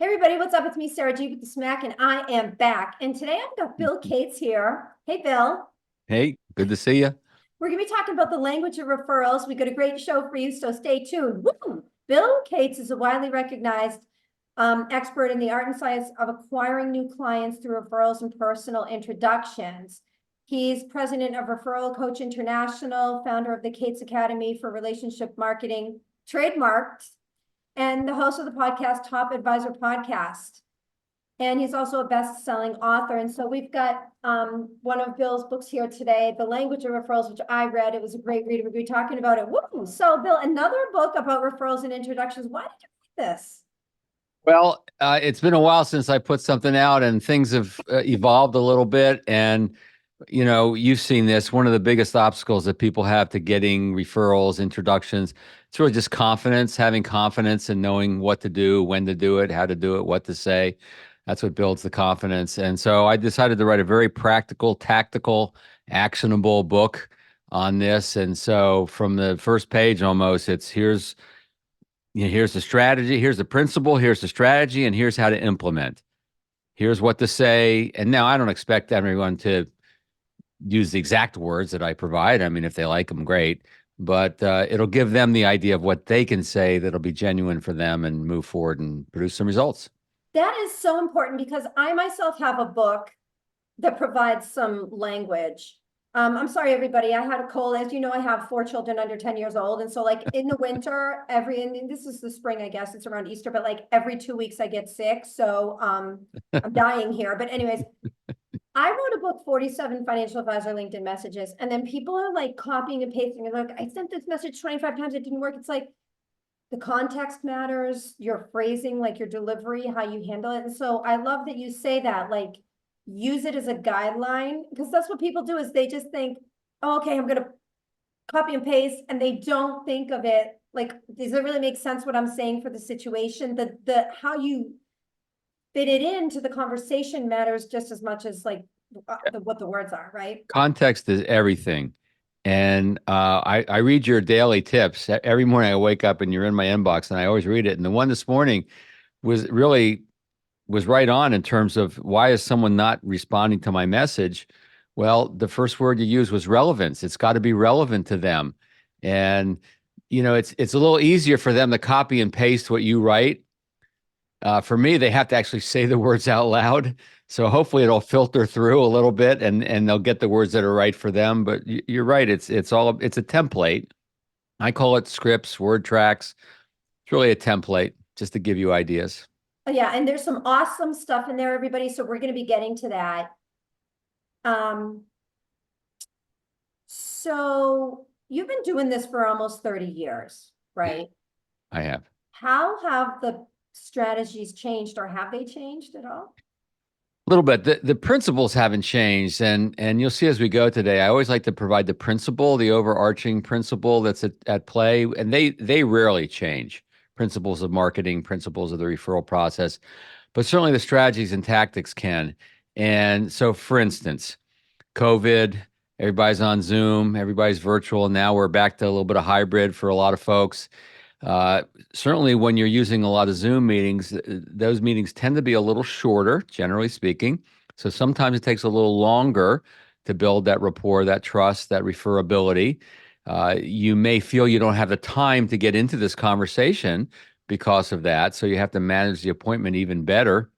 Hey everybody, what's up? It's me, Sarah G with the Smack, and I am back. And today I've got Bill Cates here. Hey, Bill. Hey, good to see you. We're going to be talking about the language of referrals. We got a great show for you, so stay tuned. Woo! Bill Cates is a widely recognized expert in the art and science of acquiring new clients through referrals and personal introductions. He's president of Referral Coach International, founder of the Cates Academy for Relationship Marketing, trademarked, and the host of the podcast, Top Advisor Podcast. And he's also a best-selling author. And so we've got one of Bill's books here today, The Language of Referrals, which I read. It was a great read. We're going to be talking about it. Woo! So, Bill, another book about referrals and introductions. Why did you read this? Well, it's been a while since I put something out, and things have evolved a little bit. And, you've seen this. One of the biggest obstacles that people have to getting referrals, introductions, it's really just confidence, having confidence and knowing what to do, when to do it, how to do it, what to say. That's what builds the confidence. And so I decided to write a very practical, tactical, actionable book on this. And so from the first page almost, it's here's the strategy, here's the principle, here's the strategy, and here's how to implement. Here's what to say. And now I don't expect everyone to use the exact words that I provide. I mean, if they like them, great. But it'll give them the idea of what they can say that'll be genuine for them and move forward and produce some results. That is so important because I myself have a book that provides some language. I'm sorry, everybody. I had a cold. As you know, I have 4 children under 10 years old. And so like in the winter, and this is the spring, I guess it's around Easter, but like every 2 weeks I get sick. So I'm dying here. But anyways, I wrote a book, 47 Financial Advisor LinkedIn Messages. And then people are like copying and pasting. And like, I sent this message 25 times. It didn't work. It's like the context matters, your phrasing, like your delivery, how you handle it. And so I love that you say that, like, use it as a guideline, because that's what people do is they just think, oh, okay, I'm going to copy and paste, and they don't think of it like, does it really make sense what I'm saying for the situation? The how you fit it into the conversation matters just as much as like what the words are, right? Context is everything. And I read your daily tips. Every morning I wake up and you're in my inbox and I always read it. And the one this morning was right on in terms of why is someone not responding to my message? Well, the first word you used was relevance. It's got to be relevant to them. And it's a little easier for them to copy and paste what you write. For me, they have to actually say the words out loud. So hopefully it'll filter through a little bit and they'll get the words that are right for them. But you're right. It's a template. I call it scripts, word tracks. It's really a template just to give you ideas. Oh, yeah, and there's some awesome stuff in there, everybody. So we're going to be getting to that. So you've been doing this for almost 30 years, right? I have. How have the strategies changed, or have they changed at all? A little bit. The principles haven't changed, and you'll see as we go today. I always like to provide the principle, the overarching principle that's at play, and they rarely change. Principles of marketing, principles of the referral process, but certainly the strategies and tactics can. And so, for instance, COVID, everybody's on Zoom, everybody's virtual. Now we're back to a little bit of hybrid for a lot of folks. Certainly, when you're using a lot of Zoom meetings, those meetings tend to be a little shorter, generally speaking. So sometimes it takes a little longer to build that rapport, that trust, that referability. You may feel you don't have the time to get into this conversation because of that. So you have to manage the appointment even better.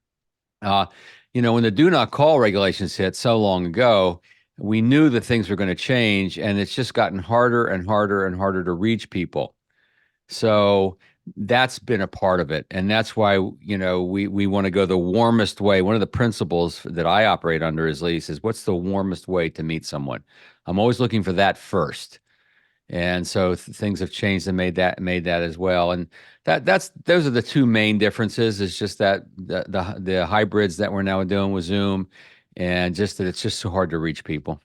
Uh, when the do not call regulations hit so long ago, we knew that things were going to change, and it's just gotten harder and harder and harder to reach people. So that's been a part of it. And that's why, we want to go the warmest way. One of the principles that I operate under is what's the warmest way to meet someone? I'm always looking for that first. And so things have changed and made that as well. And those are the two main differences, is just that the hybrids that we're now doing with Zoom, and just that it's just so hard to reach people.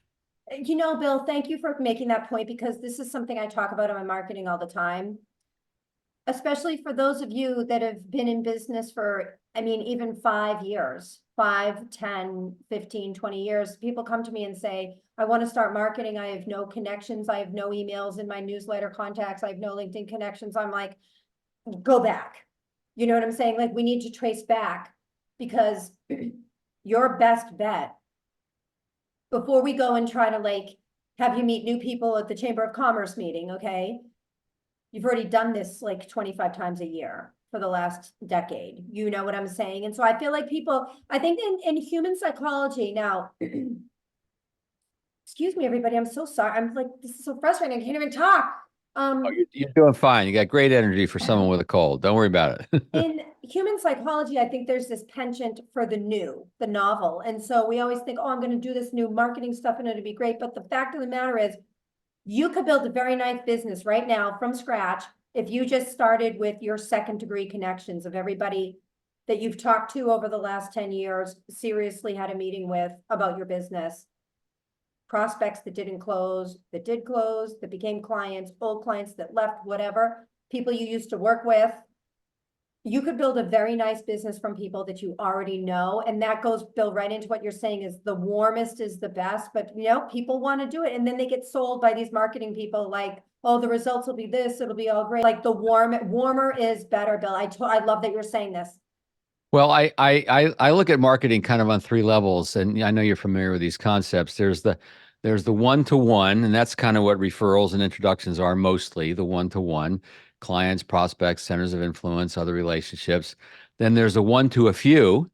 Bill, thank you for making that point, because this is something I talk about in my marketing all the time, especially for those of you that have been in business for, I mean, even 5 years, 5, 10, 15, 20 years. People come to me and say, I want to start marketing. I have no connections. I have no emails in my newsletter contacts. I have no LinkedIn connections. I'm like, go back. You know what I'm saying? Like, we need to trace back because your best bet before we go and try to like have you meet new people at the Chamber of Commerce meeting, okay? You've already done this like 25 times a year for the last decade. You know what I'm saying? And so I feel like people, I think in human psychology now, excuse me, everybody, I'm so sorry. I'm like, this is so frustrating. I can't even talk. Oh, you're doing fine. You got great energy for someone with a cold. Don't worry about it. In human psychology, I think there's this penchant for the new, the novel. And so we always think, oh, I'm going to do this new marketing stuff and it'll be great. But the fact of the matter is, you could build a very nice business right now from scratch if you just started with your second degree connections of everybody that you've talked to over the last 10 years, seriously had a meeting with about your business. Prospects that didn't close, that did close, that became clients, old clients that left, whatever, people you used to work with. You could build a very nice business from people that you already know. And that goes, Bill, right into what you're saying is the warmest is the best, but you know, people want to do it. And then they get sold by these marketing people like, oh, the results will be this, it'll be all great. Like the warmer is better, Bill. I love that you're saying this. Well, I look at marketing kind of on three levels, and I know you're familiar with these concepts. There's the one-to-one, and that's kind of what referrals and introductions are mostly, the one-to-one, clients, prospects, centers of influence, other relationships. Then there's a one-to-a-few,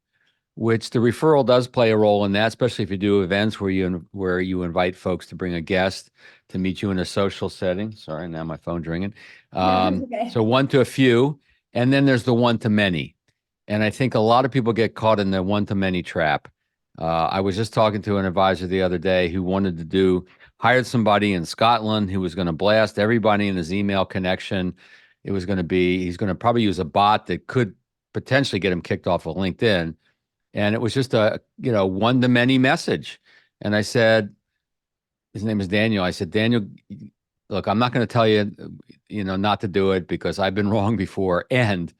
which the referral does play a role in that, especially if you do events where you invite folks to bring a guest to meet you in a social setting. Sorry, now my phone's ringing. Okay. So one to a few, and then there's the one to many. And I think a lot of people get caught in the one-to-many trap. I was just talking to an advisor the other day who hired somebody in Scotland who was going to blast everybody in his email connection. He's going to probably use a bot that could potentially get him kicked off of LinkedIn. And it was just a, one-to-many message. And I said, his name is Daniel. I said, Daniel, look, I'm not going to tell you, not to do it because I've been wrong before. And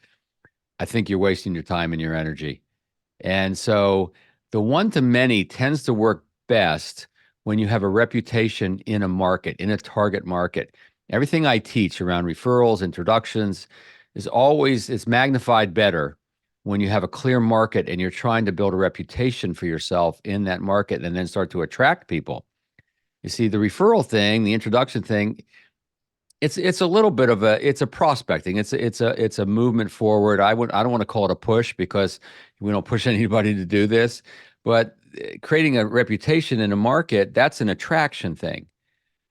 I think you're wasting your time and your energy. And so the one to many tends to work best when you have a reputation in a market, in a target market. Everything I teach around referrals, introductions it's magnified better when you have a clear market and you're trying to build a reputation for yourself in that market and then start to attract people. You see, the referral thing, the introduction thing, it's a little bit of it's a prospecting. It's a movement forward. I don't want to call it a push because we don't push anybody to do this, but creating a reputation in a market, that's an attraction thing.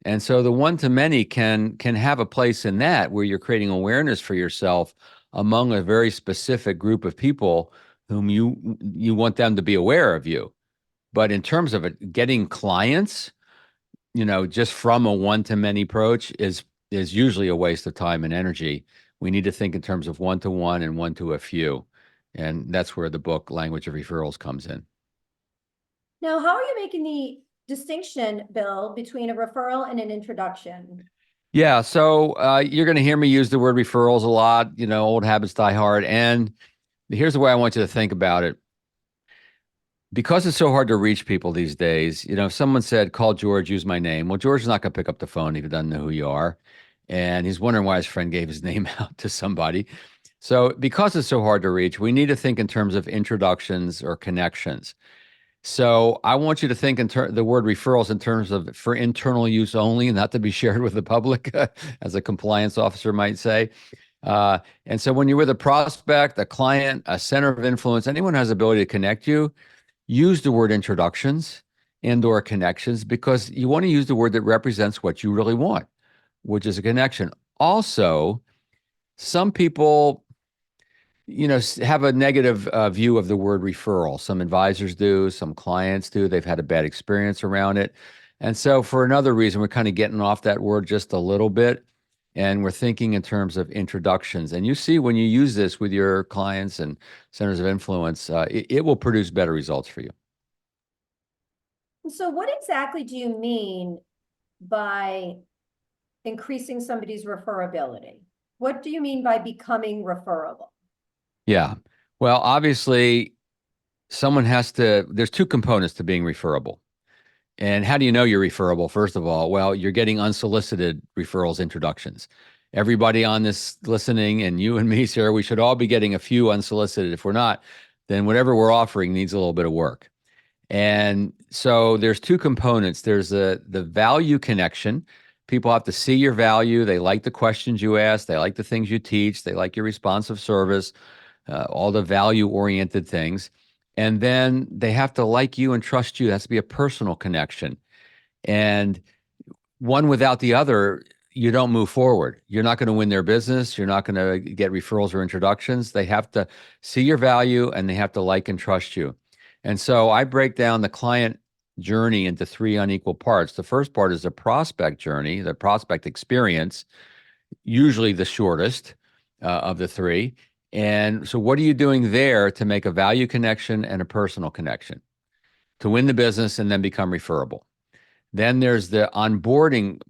And so the one to many can have a place in that where you're creating awareness for yourself among a very specific group of people whom you want them to be aware of you. But in terms of getting clients, just from a one-to-many approach is usually a waste of time and energy. We need to think in terms of one-to-one and one-to-a-few. And that's where the book Language of Referrals comes in. Now, how are you making the distinction, Bill, between a referral and an introduction? Yeah, so you're going to hear me use the word referrals a lot. Old habits die hard. And here's the way I want you to think about it. Because it's so hard to reach people these days, if someone said, call George, use my name. Well, George is not going to pick up the phone if he doesn't know who you are. And he's wondering why his friend gave his name out to somebody. So because it's so hard to reach, we need to think in terms of introductions or connections. So I want you to think the word referrals in terms of for internal use only, not to be shared with the public, as a compliance officer might say. And so when you're with a prospect, a client, a center of influence, anyone who has the ability to connect you, use the word introductions and/or connections because you want to use the word that represents what you really want, which is a connection. Also, some people, have a negative view of the word referral. Some advisors do, some clients do. They've had a bad experience around it. And so for another reason, we're kind of getting off that word just a little bit. And we're thinking in terms of introductions. And you see, when you use this with your clients and centers of influence, it will produce better results for you. So what exactly do you mean by increasing somebody's referability? What do you mean by becoming referable? Yeah. Well, obviously, there's two components to being referable. And how do you know you're referable? First of all, well, you're getting unsolicited referrals, introductions. everybody on this listening and you and me, Sarah, we should all be getting a few unsolicited. If we're not, then whatever we're offering needs a little bit of work. And so there's two components. There's the value connection. People have to see your value. They like the questions you ask. They like the things you teach. They like your responsive service, all the value-oriented things. And then they have to like you and trust you. It has to be a personal connection. And one without the other, you don't move forward. You're not going to win their business. You're not going to get referrals or introductions. They have to see your value and they have to like and trust you. And so I break down the client journey into three unequal parts. The first part is the prospect journey, the prospect experience, usually the shortest of the three. And so what are you doing there to make a value connection and a personal connection to win the business and then become referable? Then there's the onboarding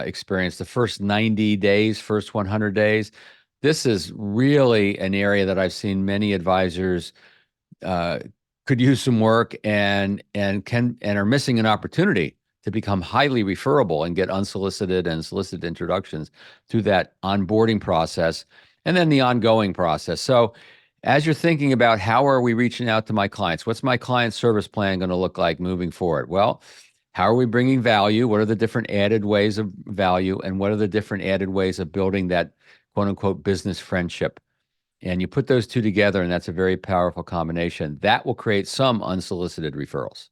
experience, the first 90 days, first 100 days. This is really an area that I've seen many advisors could use some work and are missing an opportunity to become highly referable and get unsolicited and solicited introductions through that onboarding process and then the ongoing process. So as you're thinking about how are we reaching out to my clients, what's my client service plan going to look like moving forward? Well, how are we bringing value? What are the different added ways of value? And what are the different added ways of building that quote unquote business friendship? And you put those two together, and that's a very powerful combination. That will create some unsolicited referrals.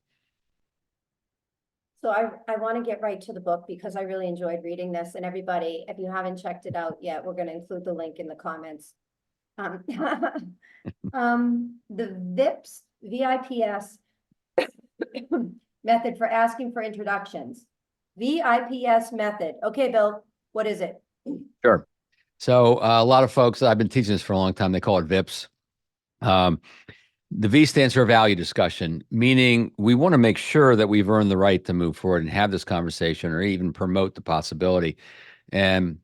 So I want to get right to the book because I really enjoyed reading this. And everybody, if you haven't checked it out yet, we're going to include the link in the comments. The VIPS method for asking for introductions. VIPS method. Okay, Bill, what is it? Sure. So a lot of folks, I've been teaching this for a long time, they call it VIPS. The V stands for value discussion, meaning we want to make sure that we've earned the right to move forward and have this conversation or even promote the possibility. And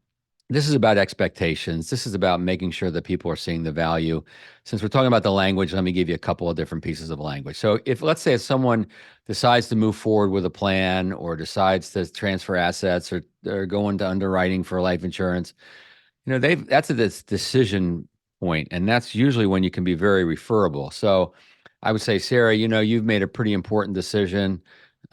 this is about expectations. This is about making sure that people are seeing the value. Since we're talking about the language, let me give you a couple of different pieces of language. So if, let's say, if someone decides to move forward with a plan or decides to transfer assets or go into underwriting for life insurance, that's this decision point, and that's usually when you can be very referable. So I would say, Sarah, you've made a pretty important decision.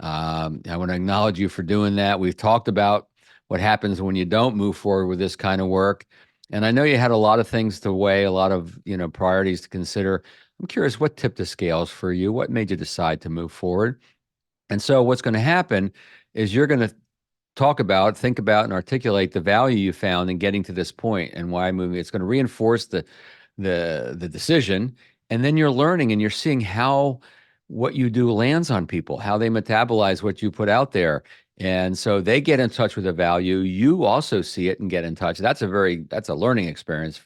I want to acknowledge you for doing that. We've talked about what happens when you don't move forward with this kind of work. And I know you had a lot of things to weigh, a lot of, priorities to consider. I'm curious, what tipped the scales for you? What made you decide to move forward? And so what's going to happen is you're going to think about, and articulate the value you found in getting to this point and why moving. It's going to reinforce the decision, and then you're learning and you're seeing how what you do lands on people, how they metabolize what you put out there, and so they get in touch with the value. You also see it and get in touch. That's a learning experience,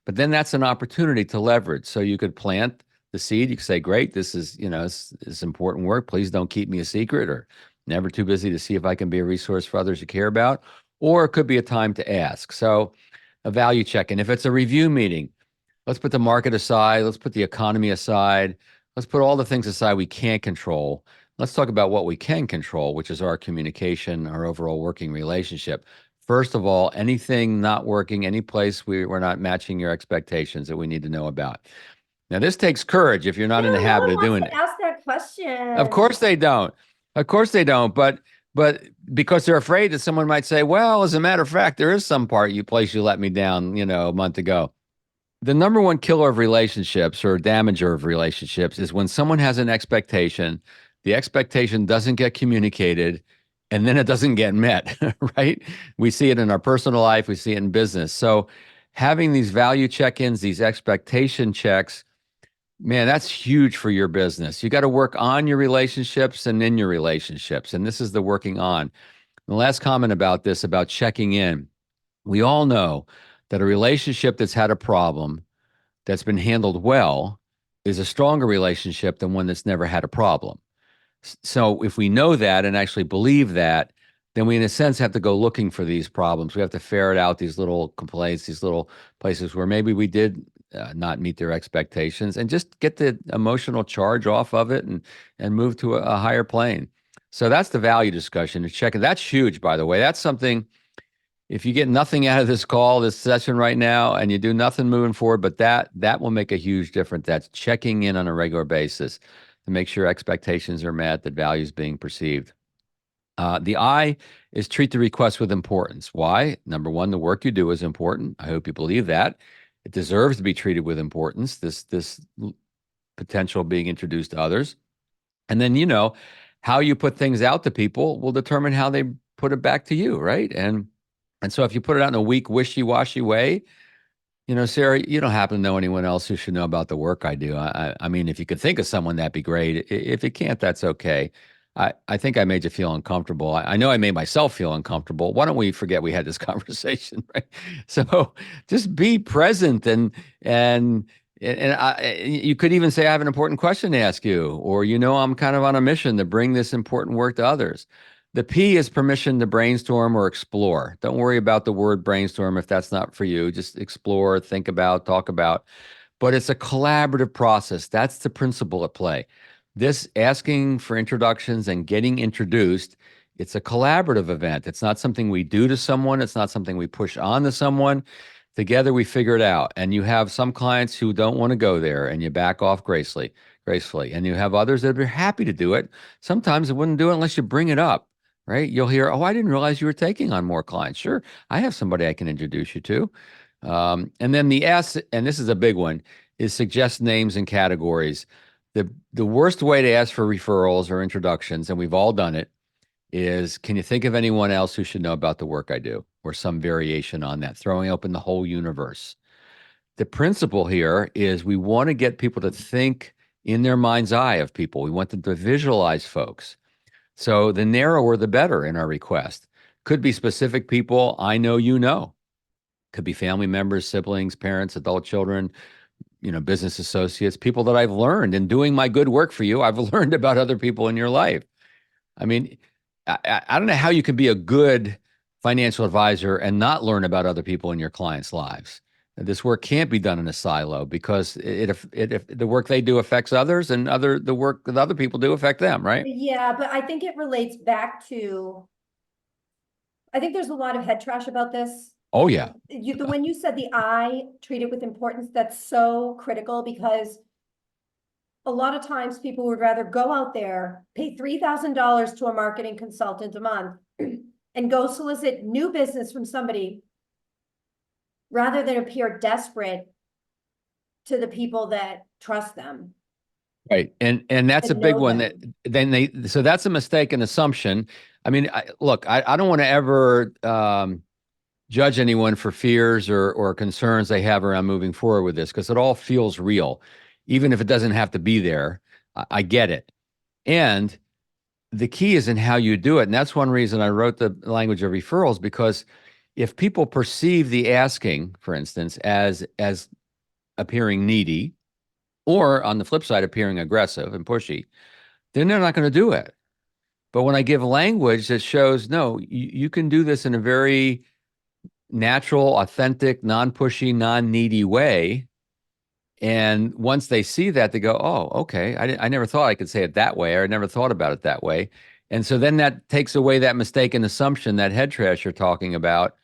but then that's an opportunity to leverage. So you could plant the seed. You could say, "Great, this is it's important work. Please don't keep me a secret," or "Never too busy to see if I can be a resource for others you care about." Or it could be a time to ask. So a value check. And if it's a review meeting, let's put the market aside. Let's put the economy aside. Let's put all the things aside we can't control. Let's talk about what we can control, which is our communication, our overall working relationship. First of all, anything not working, any place we're not matching your expectations that we need to know about. Now, this takes courage if you're not in the No habit one of doing wants it. to ask that question. Of course they don't. Of course they don't. But because they're afraid that someone might say, "Well, as a matter of fact, there is some place you let me down, a month ago." The number one killer of relationships or damager of relationships is when someone has an expectation, the expectation doesn't get communicated, and then it doesn't get met, right? We see it in our personal life, we see it in business. So having these value check-ins, these expectation checks, man, that's huge for your business. You got to work on your relationships and in your relationships. And this is the working on. The last comment about this, about checking in. We all know that a relationship that's had a problem, that's been handled well, is a stronger relationship than one that's never had a problem. So if we know that and actually believe that, then we, in a sense, have to go looking for these problems. We have to ferret out these little complaints, these little places where maybe we did not meet their expectations, and just get the emotional charge off of it and move to a higher plane. So that's the value discussion. Check it. That's huge, by the way. That's something if you get nothing out of this call, this session right now, and you do nothing moving forward, but that will make a huge difference. That's checking in on a regular basis to make sure expectations are met, that value is being perceived. The I is treat the request with importance. Why? Number one, the work you do is important. I hope you believe that. It deserves to be treated with importance, this potential being introduced to others. And then, how you put things out to people will determine how they put it back to you, right? And so if you put it out in a weak, wishy-washy way, Sarah, you don't happen to know anyone else who should know about the work I do. I mean, if you could think of someone, that'd be great. If you can't, that's okay. I think I made you feel uncomfortable. I know I made myself feel uncomfortable. Why don't we forget we had this conversation, right? So just be present and you could even say, I have an important question to ask you, or, I'm kind of on a mission to bring this important work to others. The P is permission to brainstorm or explore. Don't worry about the word brainstorm if that's not for you. Just explore, think about, talk about. But it's a collaborative process. That's the principle at play. This asking for introductions and getting introduced, it's a collaborative event. It's not something we do to someone. It's not something we push on to someone. Together we figure it out. And you have some clients who don't want to go there and you back off gracefully. And you have others that are happy to do it. Sometimes they wouldn't do it unless you bring it up, right? You'll hear, oh, I didn't realize you were taking on more clients. Sure, I have somebody I can introduce you to. And then the S, and this is a big one, is suggest names and categories. The worst way to ask for referrals or introductions, and we've all done it, is can you think of anyone else who should know about the work I do, or some variation on that, throwing open the whole universe. The principle here is we want to get people to think in their mind's eye of people. We want them to visualize folks. So the narrower, the better in our request. Could be specific people I know you know. Could be family members, siblings, parents, adult children, business associates, people that I've learned in doing my good work for you. I've learned about other people in your life. I mean, I don't know how you can be a good financial advisor and not learn about other people in your clients' lives. This work can't be done in a silo because if the work they do affects others, and the work that other people do affect them, right? Yeah, but I think it relates back to, I think there's a lot of head trash about this. Oh And yeah, when you said the I treat it with importance, that's so critical because a lot of times people would rather go out there, pay $3,000 to a marketing consultant a month and go solicit new business from somebody rather than appear desperate to the people that trust them right. And that's a and big know one that them. so that's a mistaken assumption. I mean, look, I don't want to ever judge anyone for fears or concerns they have around moving forward with this because it all feels real, even if it doesn't have to be there. I get it. And the key is in how you do it. And that's one reason I wrote the language of referrals, because if people perceive the asking, for instance, as appearing needy, or on the flip side, appearing aggressive and pushy, then they're not going to do it. But when I give language that shows, no, you can do this in a very natural, authentic, non-pushy, non-needy way. And once they see that, they go, oh, okay. I never thought I could say it that way, or I never thought about it that way. And so then that takes away that mistaken assumption, that head trash you're talking about.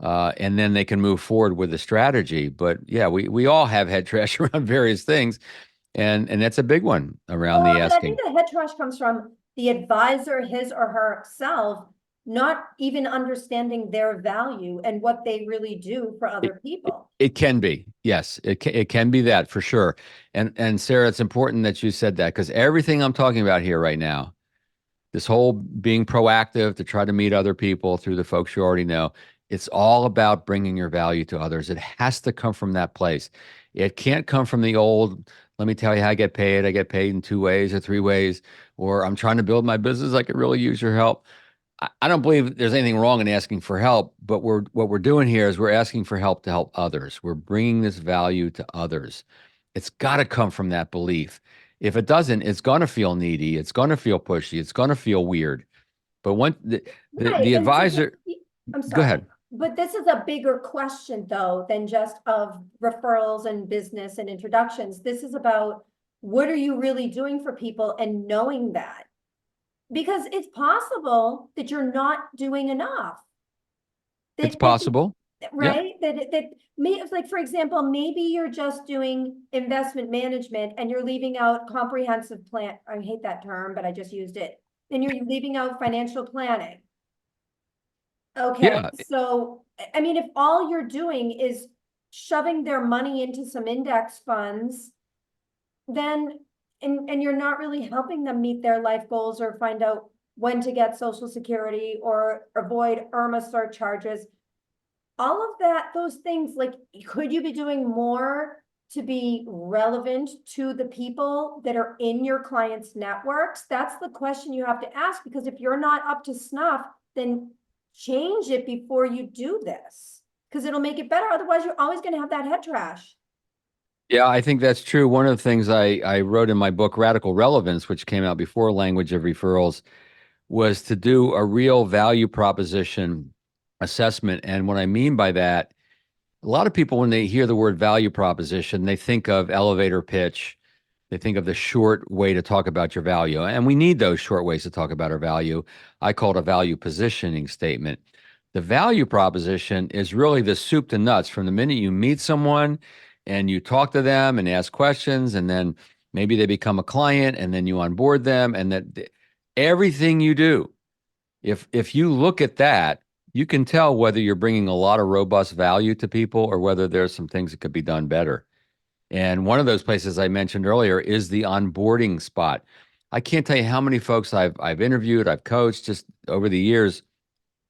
And then they can move forward with the strategy. But yeah, we all have head trash around various things. And that's a big one around the But I think asking. the head trash comes from the advisor, his or herself, not even understanding their value and what they really do for It, other people. it can be. Yes, it can be that for sure. And Sarah, it's important that you said that, because everything I'm talking about here right now, this whole being proactive to try to meet other people through the folks you already know, it's all about bringing your value to others. It has to come from that place. It can't come from the old, let me tell you how I get paid. I get paid in 2 ways or 3 ways, or I'm trying to build my business. I could really use your help. I don't believe there's anything wrong in asking for help, but what we're doing here is we're asking for help to help others. We're bringing this value to others. It's got to come from that belief. If it doesn't, it's going to feel needy. It's going to feel pushy. It's going to feel weird. But when Right. the And so advisor, I'm go sorry, ahead. but this is a bigger question though, than just of referrals and business and introductions. This is about what are you really doing for people and knowing that. Because it's possible that you're not doing enough. It's possible. Yeah. right? That may, like, for example, maybe you're just doing investment management and you're leaving out comprehensive plan. I hate that term, but I just used it. And you're leaving out financial planning. Okay, Yeah. so I mean, if all you're doing is shoving their money into some index funds, then and you're not really helping them meet their life goals or find out when to get Social Security or avoid IRMA surcharges. All of that, those things, like, could you be doing more to be relevant to the people that are in your clients' networks? That's the question you have to ask, because if you're not up to snuff, then change it before you do this, because it'll make it better. Otherwise, you're always going to have that head trash. Yeah, I think that's true. One of the things I wrote in my book, Radical Relevance, which came out before Language of Referrals, was to do a real value proposition assessment. And what I mean by that, a lot of people, when they hear the word value proposition, they think of elevator pitch. They think of the short way to talk about your value. And we need those short ways to talk about our value. I call it a value positioning statement. The value proposition is really the soup to nuts from the minute you meet someone and you talk to them and ask questions, and then maybe they become a client and then you onboard them, and that everything you do, if you look at that, you can tell whether you're bringing a lot of robust value to people or whether there's some things that could be done better. And one of those places I mentioned earlier is the onboarding spot. I can't tell you how many folks I've interviewed, I've coached just over the years,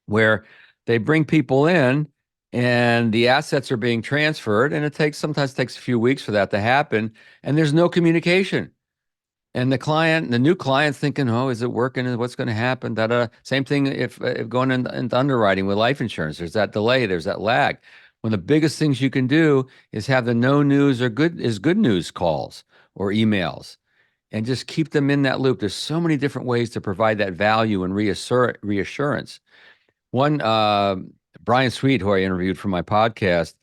where they bring people in and the assets are being transferred, and sometimes takes a few weeks for that to happen, and there's no communication. And the new client's thinking, "Oh, is it working? What's going to happen?" Same thing if going into underwriting with life insurance. There's that delay. There's that lag. One of the biggest things you can do is have the no news or good news calls or emails, and just keep them in that loop. There's so many different ways to provide that value and reassurance. One, Brian Sweet, who I interviewed for my podcast,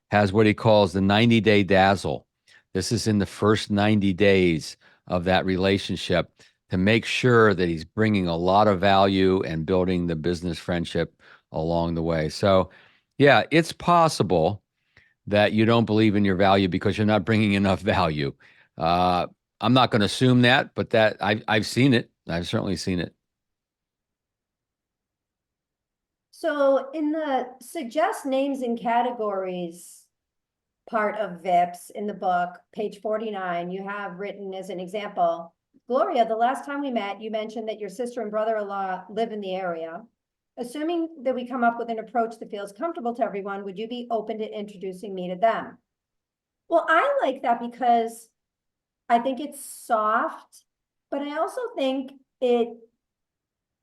has what he calls the 90-day dazzle. This is in the first 90 days of that relationship to make sure that he's bringing a lot of value and building the business friendship along the way. So, yeah, it's possible that you don't believe in your value because you're not bringing enough value. Uh, I'm not going to assume that, but I've seen it. I've certainly seen it. So in the suggest names and categories part of VIPS in the book, page 49, you have written as an example, Gloria, the last time we met, you mentioned that your sister and brother-in-law live in the area. Assuming that we come up with an approach that feels comfortable to everyone, would you be open to introducing me to them? Well, I like that because I think it's soft, but I also think it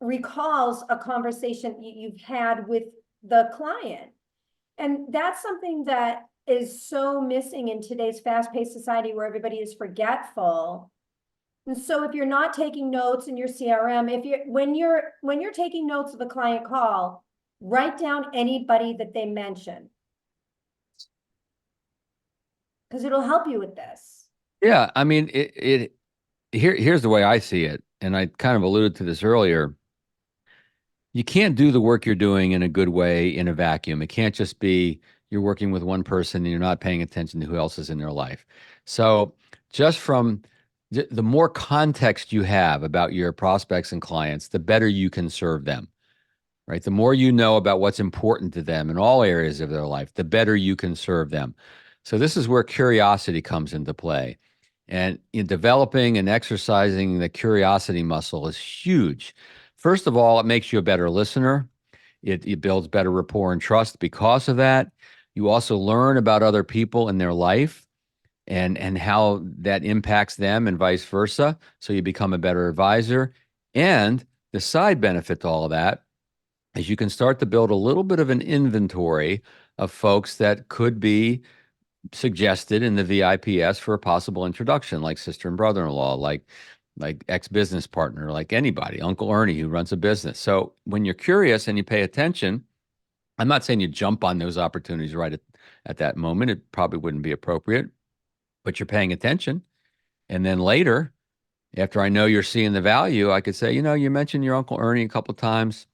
recalls a conversation you've had with the client. And that's something that is so missing in today's fast-paced society where everybody is forgetful. And so if you're not taking notes in your CRM, when you're taking notes of a client call, write down anybody that they mention, because it'll help you with this. Yeah, I mean, here's the way I see it, and I kind of alluded to this earlier. You can't do the work you're doing in a good way in a vacuum. It can't just be you're working with one person and you're not paying attention to who else is in their life. So, just from the more context you have about your prospects and clients, the better you can serve them, right? The more you know about what's important to them in all areas of their life, the better you can serve them. So, this is where curiosity comes into play. And in developing and exercising the curiosity muscle is huge. First of all, it makes you a better listener. It builds better rapport and trust because of that. You also learn about other people in their life and how that impacts them and vice versa. So you become a better advisor. And the side benefit to all of that is you can start to build a little bit of an inventory of folks that could be suggested in the VIPS for a possible introduction, like sister and brother-in-law, like ex-business partner, like anybody, Uncle Ernie who runs a business. So when you're curious and you pay attention, I'm not saying you jump on those opportunities right at that moment. It probably wouldn't be appropriate, but you're paying attention. And then later, after I know you're seeing the value, I could say, you mentioned your Uncle Ernie a couple of times.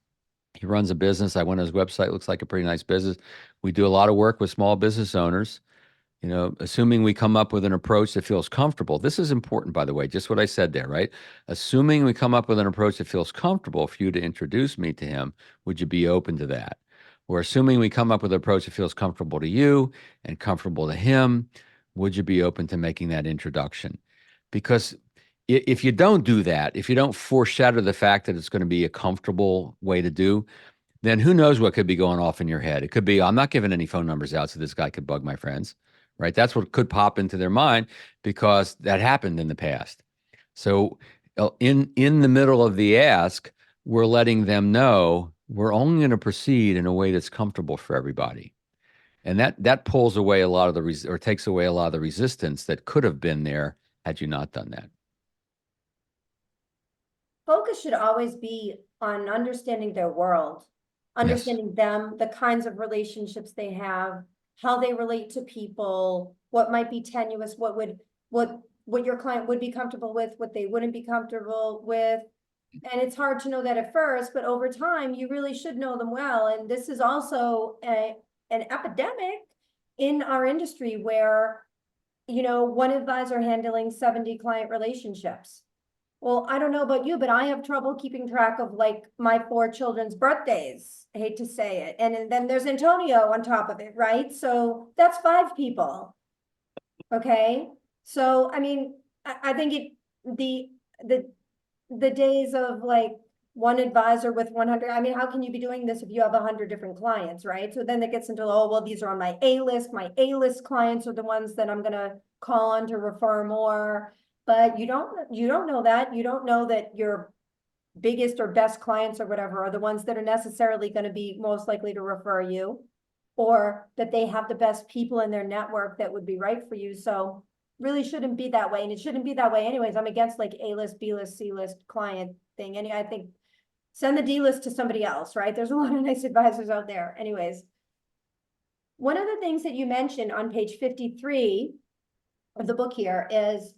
He runs a business. I went to his website. Looks like a pretty nice business. We do a lot of work with small business owners. Assuming we come up with an approach that feels comfortable. This is important, by the way, just what I said there, right? Assuming we come up with an approach that feels comfortable for you to introduce me to him, would you be open to that? Or assuming we come up with an approach that feels comfortable to you and comfortable to him, would you be open to making that introduction? Because if you don't do that, if you don't foreshadow the fact that it's going to be a comfortable way to do, then who knows what could be going off in your head. It could be, I'm not giving any phone numbers out so this guy could bug my friends, right? That's what could pop into their mind because that happened in the past. So in the middle of the ask, we're letting them know we're only going to proceed in a way that's comfortable for everybody. And that pulls away a lot of or takes away a lot of the resistance that could have been there had you not done that. Focus should always be on understanding their world, Yes. understanding them, the kinds of relationships they have, how they relate to people, what might be tenuous, what your client would be comfortable with, what they wouldn't be comfortable with. And it's hard to know that at first, but over time, you really should know them well. And this is also an epidemic in our industry where, one advisor handling 70 client relationships. Well, I don't know about you, but I have trouble keeping track of like my 4 children's birthdays. I hate to say it. And then there's Antonio on top of it, right? So that's 5 people. Okay. So, I mean, I think the, the, the days of like one advisor with 100, I mean, how can you be doing this if you have 100 different clients, right? So then it gets into, oh, well, these are on my A-list. My A-list clients are the ones that I'm going to call on to refer more. But you don't know that. You don't know that your biggest or best clients or whatever are the ones that are necessarily going to be most likely to refer you, or that they have the best people in their network that would be right for you. So really shouldn't be that way. And it shouldn't be that way anyways. I'm against like A-list, B-list, C-list client thing. And I think send the D-list to somebody else, right? There's a lot of nice advisors out there. Anyways, one of the things that you mentioned on page 53 of the book here is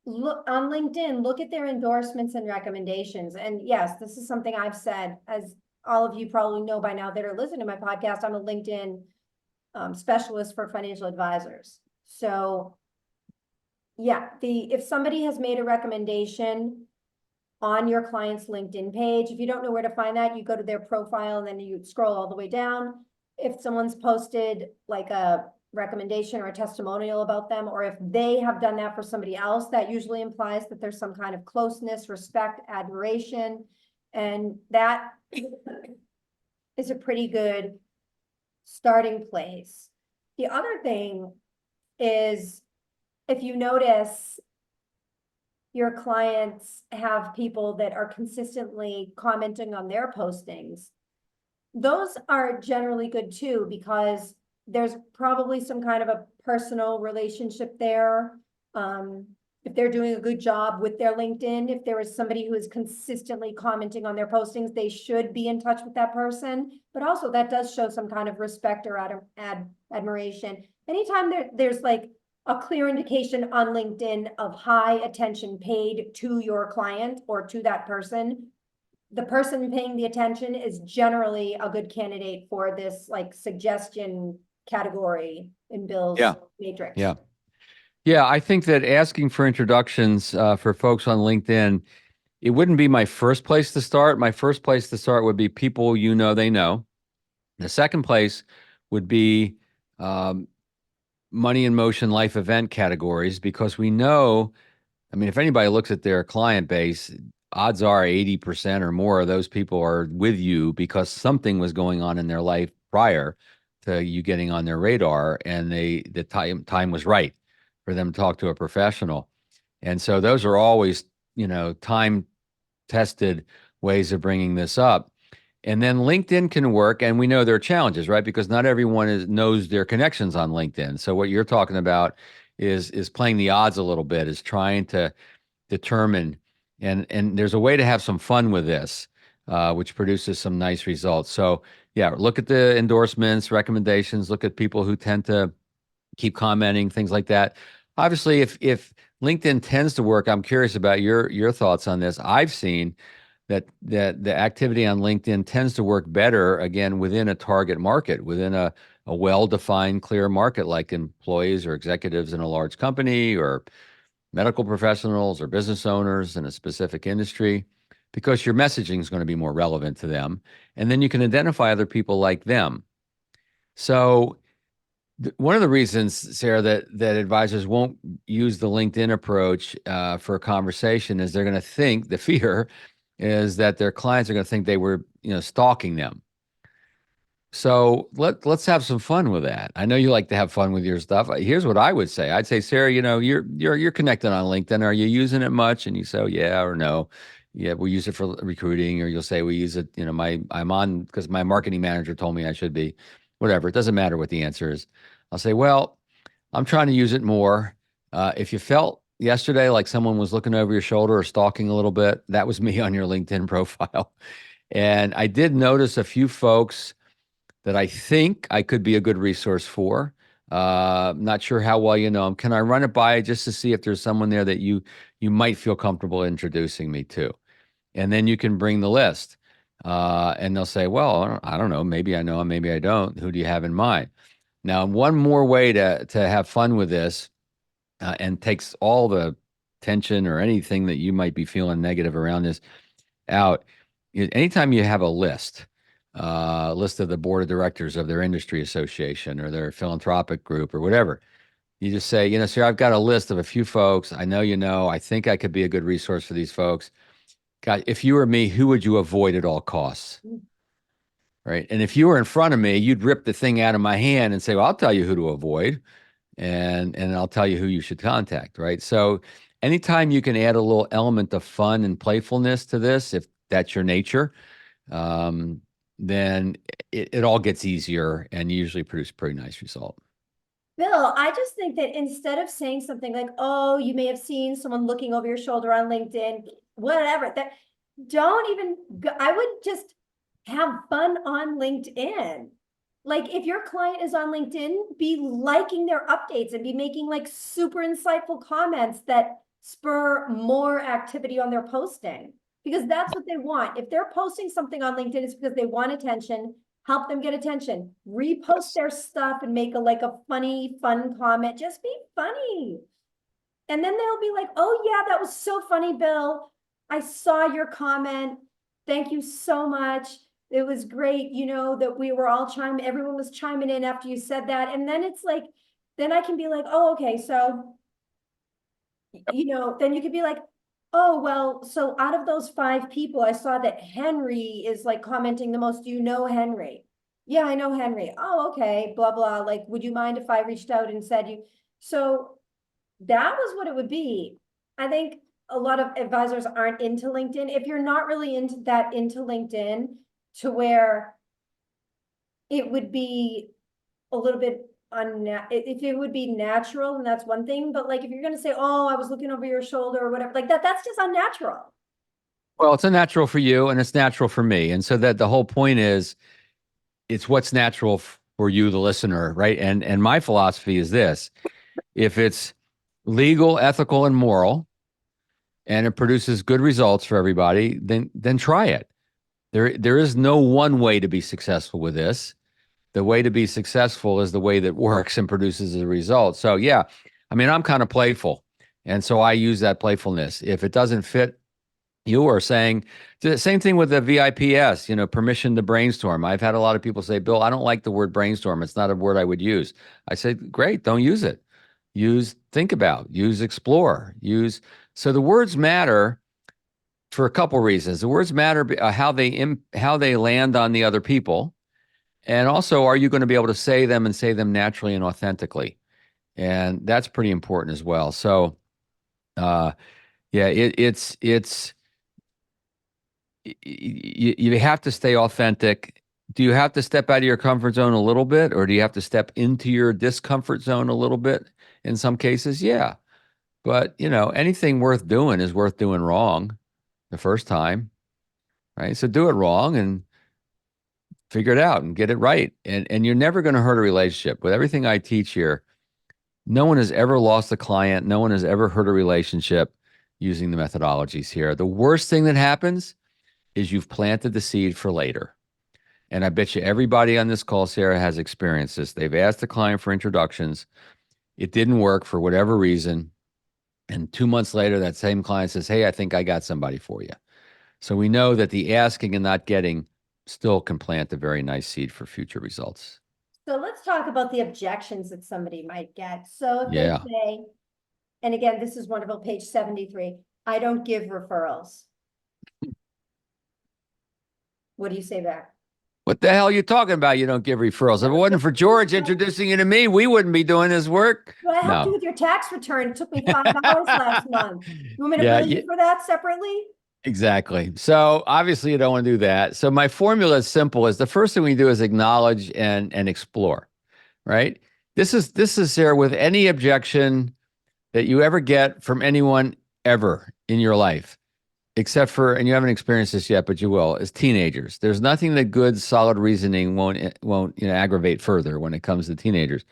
look on LinkedIn, look at their endorsements and recommendations. And yes, this is something I've said, as all of you probably know by now that are listening to my podcast. I'm a LinkedIn specialist for financial advisors. So yeah, if somebody has made a recommendation on your client's LinkedIn page, if you don't know where to find that, you go to their profile and then you scroll all the way down. If someone's posted like a recommendation or a testimonial about them, or if they have done that for somebody else, that usually implies that there's some kind of closeness, respect, admiration, and that is a pretty good starting place. The other thing is, if you notice your clients have people that are consistently commenting on their postings, those are generally good too, because there's probably some kind of a personal relationship there. If they're doing a good job with their LinkedIn, if there is somebody who is consistently commenting on their postings, they should be in touch with that person. But also that does show some kind of respect or admiration. Anytime there's like a clear indication on LinkedIn of high attention paid to your client or to that person, the person paying the attention is generally a good candidate for this like suggestion category in Bill's Yeah. matrix. Yeah. Yeah. I think that asking for introductions for folks on LinkedIn, it wouldn't be my first place to start. My first place to start would be people they know. The second place would be money in motion life event categories, because we know, I mean, if anybody looks at their client base, odds are 80% or more of those people are with you because something was going on in their life prior to you getting on their radar, and the time was right for them to talk to a professional. And so those are always, time tested ways of bringing this up. And then LinkedIn can work, and we know there are challenges, right? Because not everyone knows their connections on LinkedIn. So what you're talking about is playing the odds a little bit, is trying to determine, and there's a way to have some fun with this, which produces some nice results. So yeah, look at the endorsements, recommendations, look at people who tend to keep commenting, things like that. Obviously, if LinkedIn tends to work, I'm curious about your thoughts on this. I've seen that the activity on LinkedIn tends to work better, again, within a target market, within a well-defined, clear market, like employees or executives in a large company, or medical professionals or business owners in a specific industry, because your messaging is going to be more relevant to them. And then you can identify other people like them. So one of the reasons, Sarah, that advisors won't use the LinkedIn approach for a conversation is they're going to think, the fear is that their clients are going to think they were, stalking them. So let's have some fun with that. I know you like to have fun with your stuff. Here's what I would say. I'd say, Sarah, you're connected on LinkedIn. Are you using it much? And you say, oh, yeah or no. Yeah, we use it for recruiting, or you'll say we use it, I'm on because my marketing manager told me I should be, whatever. It doesn't matter what the answer is. I'll say, well, I'm trying to use it more. If you felt yesterday like someone was looking over your shoulder or stalking a little bit, that was me on your LinkedIn profile. And I did notice a few folks that I think I could be a good resource for. Not sure how well you know them. Can I run it by just to see if there's someone there that you might feel comfortable introducing me to? And then you can bring the list. And they'll say, well, I don't know. Maybe I know them, maybe I don't. Who do you have in mind? Now, one more way to have fun with this and takes all the tension or anything that you might be feeling negative around this out. Anytime you have a list of the board of directors of their industry association or their philanthropic group or whatever, you just say, sir, I've got a list of a few folks. I know, I think I could be a good resource for these folks. God, if you were me, who would you avoid at all costs? Right. And if you were in front of me, you'd rip the thing out of my hand and say, well, I'll tell you who to avoid, and I'll tell you who you should contact. Right. So anytime you can add a little element of fun and playfulness to this, if that's your nature, um, then it all gets easier and you usually produce a pretty nice result. Bill, I just think that instead of saying something like, oh, you may have seen someone looking over your shoulder on LinkedIn, whatever, that don't even, I would just have fun on LinkedIn. Like if your client is on LinkedIn, be liking their updates and be making like super insightful comments that spur more activity on their posting, because that's what they want. If they're posting something on LinkedIn, it's because they want attention. Help them get attention. Repost their stuff and make a funny, fun comment. Just be funny. And then they'll be like, oh yeah, that was so funny, Bill. I saw your comment. Thank you so much. It was great, that we were all everyone was chiming in after you said that. And then it's like, then I can be like, oh, okay, so, then you could be like, oh, well, so out of those 5 people, I saw that Henry is like commenting the most. Do you know Henry? Yeah, I know Henry. Oh, okay, blah, blah. Like, would you mind if I reached out and said you? So that was what it would be. I think a lot of advisors aren't into LinkedIn. If you're not really into LinkedIn to where it would be a little bit if it would be natural, and that's one thing, but like if you're going to say, oh, I was looking over your shoulder or whatever, like that's just unnatural. Well, it's unnatural for you and it's natural for me. And so that the whole point is it's what's natural for you, the listener, right? And my philosophy is this: if it's legal, ethical, and moral, and it produces good results for everybody, then try it. There is no one way to be successful with this. The way to be successful is the way that works and produces a result. So yeah, I mean, I'm kind of playful, and so I use that playfulness. If it doesn't fit, you are saying the same thing with the VIPS, permission to brainstorm. I've had a lot of people say, Bill, I don't like the word brainstorm. It's not a word I would use. I say, great, don't use it. Use think about, use explore, use. So the words matter for a couple reasons. The words matter how they land on the other people. And also, are you going to be able to say them and say them naturally and authentically? And that's pretty important as well. So, yeah, you have to stay authentic. Do you have to step out of your comfort zone a little bit, or do you have to step into your discomfort zone a little bit? In some cases, yeah. But anything worth doing is worth doing wrong the first time, right? So do it wrong and figure it out and get it right. And you're never going to hurt a relationship. With everything I teach here, no one has ever lost a client. No one has ever hurt a relationship using the methodologies here. The worst thing that happens is you've planted the seed for later. And I bet you everybody on this call, Sarah, has experienced this. They've asked the client for introductions. It didn't work for whatever reason. And 2 months later, that same client says, hey, I think I got somebody for you. So we know that the asking and not getting still can plant a very nice seed for future results. So let's talk about the objections that somebody might get. So if they Yeah. say, and again, this is wonderful, page 73, I don't give referrals. What do you say back? What the hell are you talking about? You don't give referrals. If it wasn't for George introducing you to me, we wouldn't be doing this work. What I helped you No. with your tax return. It took me 5 hours last month. You want me to Yeah, bill you for that separately? exactly. So obviously you don't want to do that. So my formula is simple: is the first thing we do is acknowledge and explore, right? This is Sarah, with any objection that you ever get from anyone ever in your life, except for, and you haven't experienced this yet, but you will, as teenagers. There's nothing that good, solid reasoning won't aggravate further when it comes to teenagers.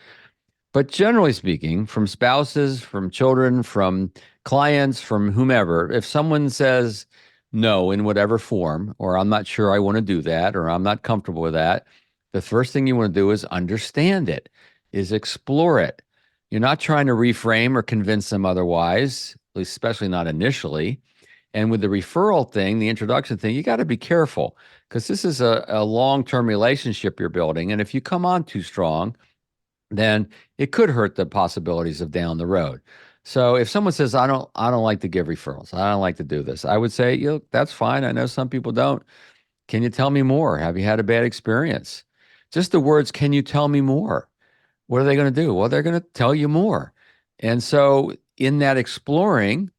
But generally speaking, from spouses, from children, from clients, from whomever, if someone says no in whatever form, or I'm not sure I want to do that, or I'm not comfortable with that, the first thing you want to do is understand it, is explore it. You're not trying to reframe or convince them otherwise, at least especially not initially. And with the referral thing, the introduction thing, you got to be careful because this is a long-term relationship you're building. And if you come on too strong, then it could hurt the possibilities of down the road. So if someone says, I don't like to give referrals, I don't like to do this, I would say, that's fine. I know some people don't. Can you tell me more? Have you had a bad experience? Just the words, can you tell me more? What are they going to do? Well, they're going to tell you more. And so in that exploring,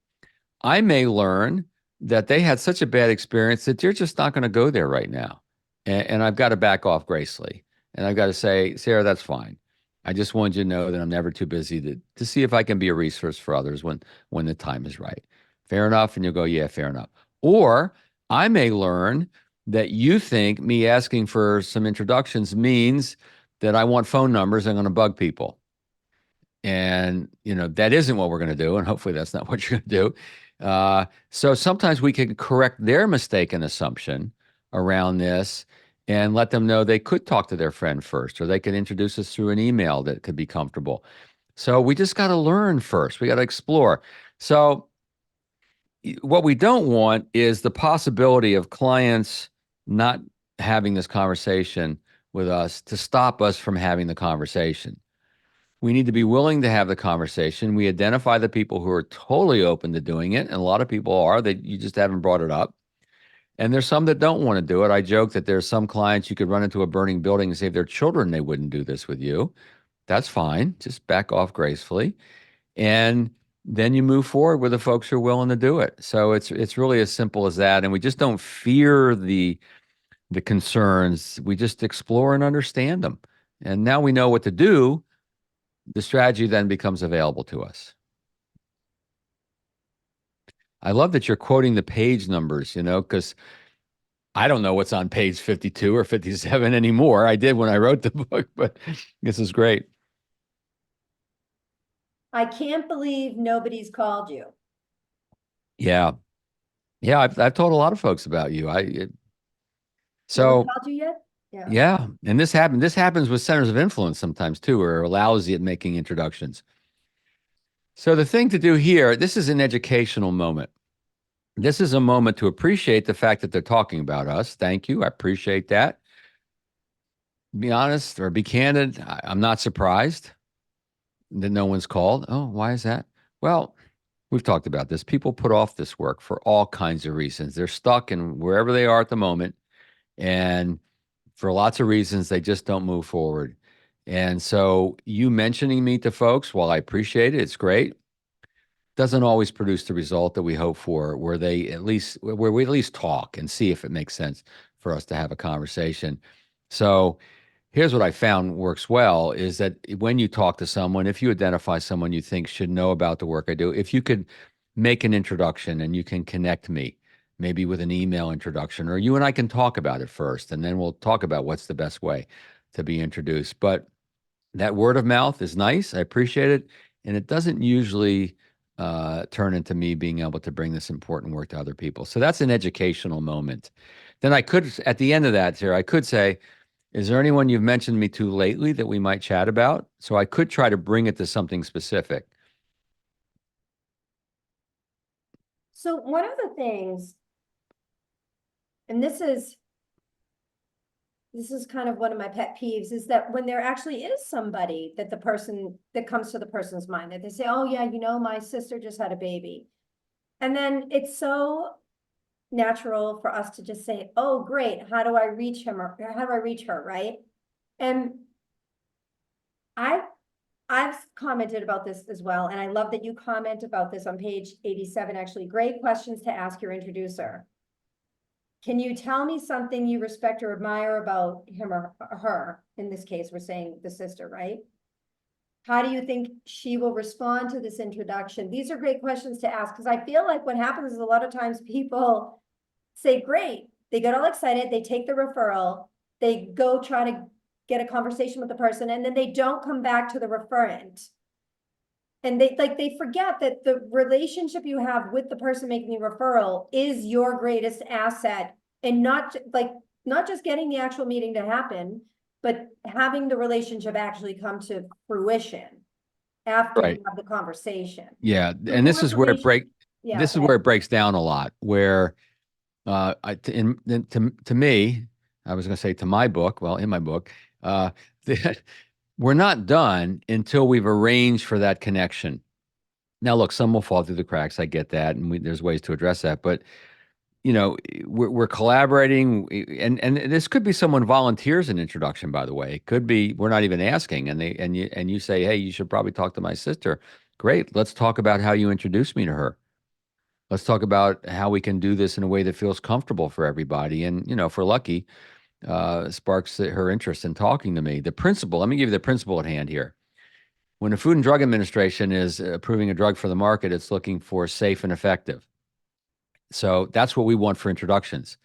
I may learn that they had such a bad experience that you're just not going to go there right now. And I've got to back off gracefully. And I've got to say, Sarah, that's fine. I just want you to know that I'm never too busy to see if I can be a resource for others when the time is right. Fair enough. And you'll go, yeah, fair enough. Or I may learn that you think me asking for some introductions means that I want phone numbers. I'm going to bug people. And, that isn't what we're going to do. And hopefully that's not what you're going to do. So sometimes we can correct their mistaken assumption around this and let them know they could talk to their friend first, or they could introduce us through an email that could be comfortable. So we just got to learn first. We got to explore. So what we don't want is the possibility of clients not having this conversation with us to stop us from having the conversation. We need to be willing to have the conversation. We identify the people who are totally open to doing it, and a lot of people are, that you just haven't brought it up. And there's some that don't want to do it. I joke that there's some clients you could run into a burning building and save their children they wouldn't do this with you. That's fine. Just back off gracefully. And then you move forward with the folks who are willing to do it. So it's really as simple as that. And we just don't fear the concerns. We just explore and understand them. And now we know what to do. The strategy then becomes available to us. I love that you're quoting the page numbers, because I don't know what's on page 52 or 57 anymore. I did when I wrote the book, but this is great. I can't believe nobody's called you. Yeah. Yeah, I've told a lot of folks about you. Nobody So called you yet? Yeah. yeah, and this happens with centers of influence sometimes too, or are lousy at making introductions. So the thing to do here, this is an educational moment. This is a moment to appreciate the fact that they're talking about us. Thank you. I appreciate that. Be honest or be candid. I'm not surprised that no one's called. Oh, why is that? Well, we've talked about this. People put off this work for all kinds of reasons. They're stuck in wherever they are at the moment. And for lots of reasons, they just don't move forward. And so you mentioning me to folks, while I appreciate it, it's great, doesn't always produce the result that we hope for, where we at least talk and see if it makes sense for us to have a conversation. So here's what I found works well is that when you talk to someone, if you identify someone you think should know about the work I do, if you could make an introduction and you can connect me, maybe with an email introduction, or you and I can talk about it first, and then we'll talk about what's the best way to be introduced. But that word of mouth is nice. I appreciate it. And it doesn't usually turn into me being able to bring this important work to other people. So that's an educational moment. Then I could, at the end of that, Sarah, I could say, is there anyone you've mentioned me to lately that we might chat about? So I could try to bring it to something specific. So one of the things, and this is kind of one of my pet peeves, is that when there actually is somebody that comes to the person's mind, that they say, oh yeah, my sister just had a baby. And then it's so natural for us to just say, oh, great, how do I reach him, or how do I reach her, right? And I've commented about this as well, and I love that you comment about this on page 87, actually. Great questions to ask your introducer. Can you tell me something you respect or admire about him or her? In this case, we're saying the sister, right? How do you think she will respond to this introduction? These are great questions to ask, because I feel like what happens is a lot of times people say, great, they get all excited, they take the referral, they go try to get a conversation with the person, and then they don't come back to the referent. And they forget that the relationship you have with the person making the referral is your greatest asset, and not just getting the actual meeting to happen, but having the relationship actually come to fruition after Right. you have the conversation. Yeah. The And more information, yeah, this go is ahead. where it breaks down a lot, where to me, I was going to say to my book, well, in my book, that we're not done until we've arranged for that connection. Now, look, some will fall through the cracks. I get that, and there's ways to address that. But we're collaborating, and this could be someone volunteers an introduction. By the way, it could be we're not even asking, and you say, hey, you should probably talk to my sister. Great, let's talk about how you introduce me to her. Let's talk about how we can do this in a way that feels comfortable for everybody. And if we're lucky, sparks her interest in talking to me. The principle. Let me give you the principle at hand here. When the Food and Drug Administration is approving a drug for the market, it's looking for safe and effective. So that's what we want for introductions: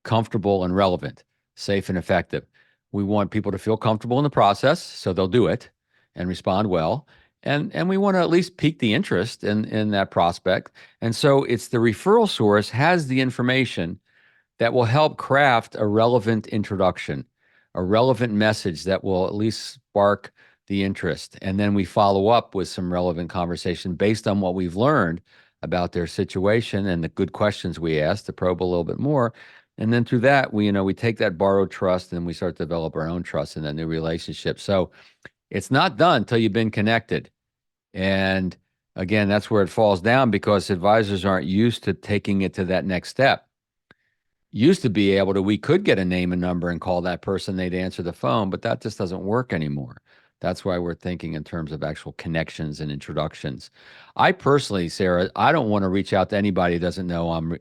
comfortable and relevant, safe and effective. We want people to feel comfortable in the process, so they'll do it and respond well. And we want to at least pique the interest in that prospect. And so it's the referral source has the information that will help craft a relevant introduction, a relevant message that will at least spark the interest. And then we follow up with some relevant conversation based on what we've learned about their situation and the good questions we asked to probe a little bit more. And then through that, we take that borrowed trust and we start to develop our own trust in that new relationship. So it's not done until you've been connected. And again, that's where it falls down because advisors aren't used to taking it to that next step. Used to be able to, we could get a name and number and call that person, they'd answer the phone, but that just doesn't work anymore. That's why we're thinking in terms of actual connections and introductions. I personally, Sarah, I don't want to reach out to anybody who doesn't know I'm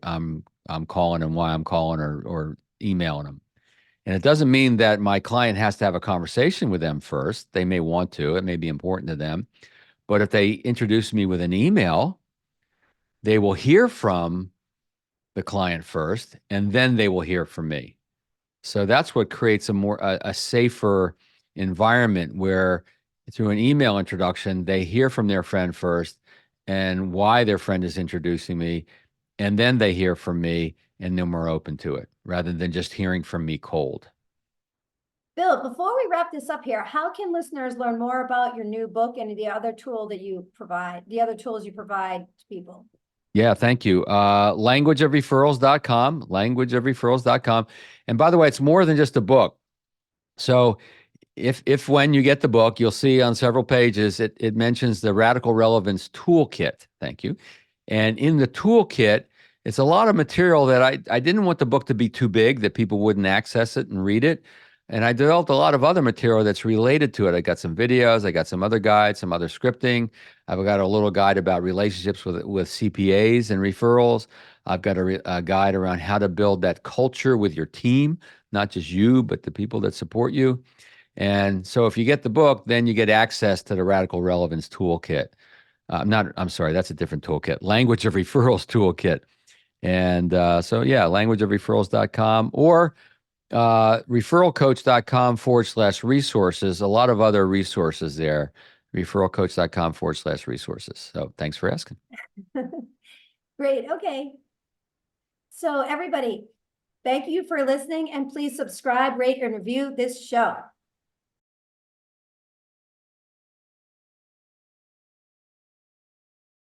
calling and why I'm calling or emailing them. And it doesn't mean that my client has to have a conversation with them first. They may want to, it may be important to them. But if they introduce me with an email, they will hear from the client first, and then they will hear from me. So that's what creates a safer environment where through an email introduction, they hear from their friend first and why their friend is introducing me, and then they hear from me, and then we're open to it rather than just hearing from me cold. Bill, before we wrap this up here, how can listeners learn more about your new book and the other tools you provide to people? Yeah, thank you. Languageofreferrals.com, languageofreferrals.com. And by the way, it's more than just a book. So if when you get the book, you'll see on several pages, it mentions the Radical Relevance Toolkit. Thank you. And in the toolkit, it's a lot of material that I didn't want the book to be too big, that people wouldn't access it and read it. And I developed a lot of other material that's related to it. I got some videos, I got some other guides, some other scripting. I've got a little guide about relationships with CPAs and referrals. I've got a guide around how to build that culture with your team, not just you, but the people that support you. And so if you get the book, then you get access to the Radical Relevance Toolkit. I'm sorry, that's a different toolkit. Language of Referrals Toolkit. And so, yeah, languageofreferrals.com or referralcoach.com/resources. A lot of other resources there referralcoach.com/resources. So thanks for asking. Great. Okay. So everybody, thank you for listening, and please subscribe, rate, and review this show.